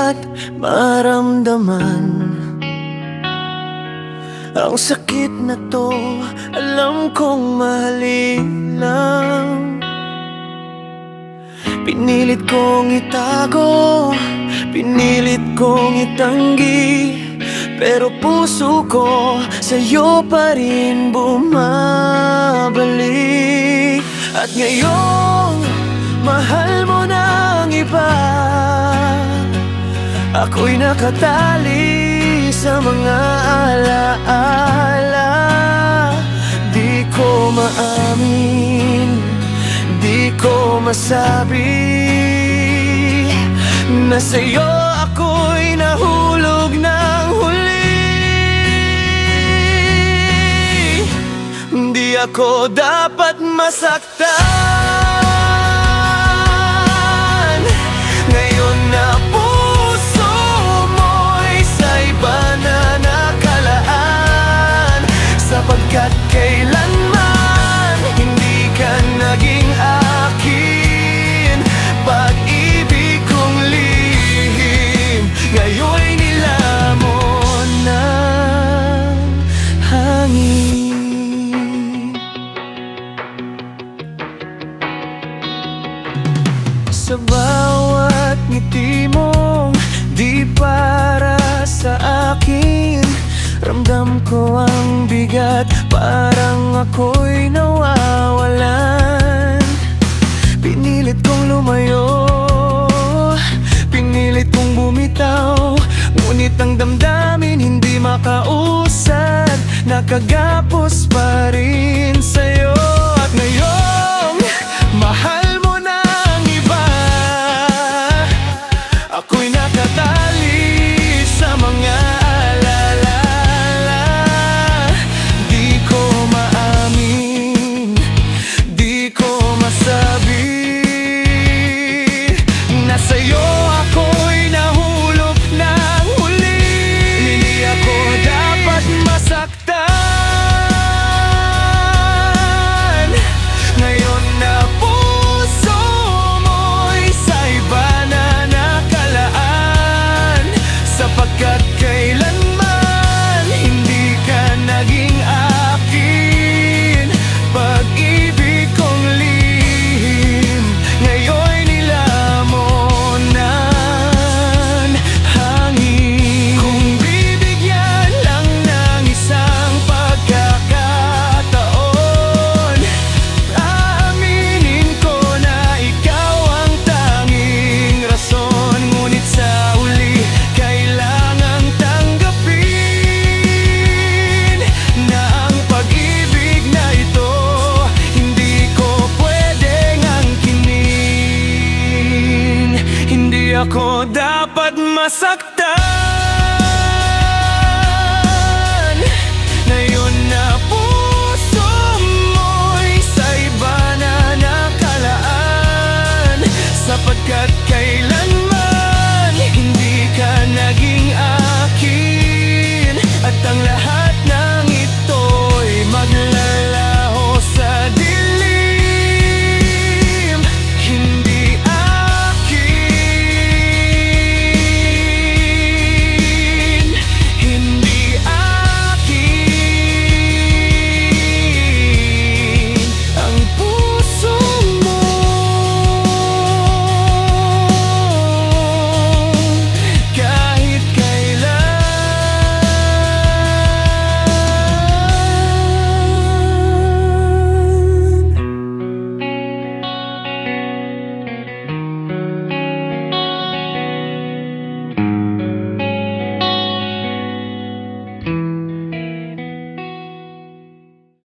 dapat maramdaman. Ang sakit na to, alam kong mahalin lang. Pinilit kong itago, pinilit kong itanggi, pero puso ko sa'yo pa rin bumabalik. At ngayong mahal mo ng iba, ako'y nakatali sa mga alaala. Di ko maamin, di ko masabi na sa'yo ako'y nahulog ng huli. Di ako dapat masaktan. Ngayon na puso mo'y sa iba na nakalaan, sapagkat kailanman hindi ka naging akin. Pag-ibig kong lihim, ngayon'y nilamon ng hangin. Sa bawat ngiti mong di para sa akin, ramdam ko ang bigat, parang ako'y nawawalan. Pinilit kong lumayo, pinilit kong bumitaw, ngunit ang damdamin hindi makausad, nakagapos pa rin sa'yo. At ngayong mahal mo ng iba, ako'y nakatali sa mga alaala. Di ko maamin, di ko masabi na sa'yo ako'y nahulog ng huli. Hindi ako dapat masaktan. Ngayon na puso mo'y sa iba na nakalaan, sapagkat kailanman hindi ka naging akin. Pag-ibig kong lihim, ngayon'y nilamon ng hangin. Kung bibigyan lang ng isang pagkakataon, aaminin ko na ikaw ang tanging rason. Ngunit sa uli, kailangang tanggapin na ang pag-ibig na ito hindi ko pwedeng angkinin. Hindi ako dapat masaktan.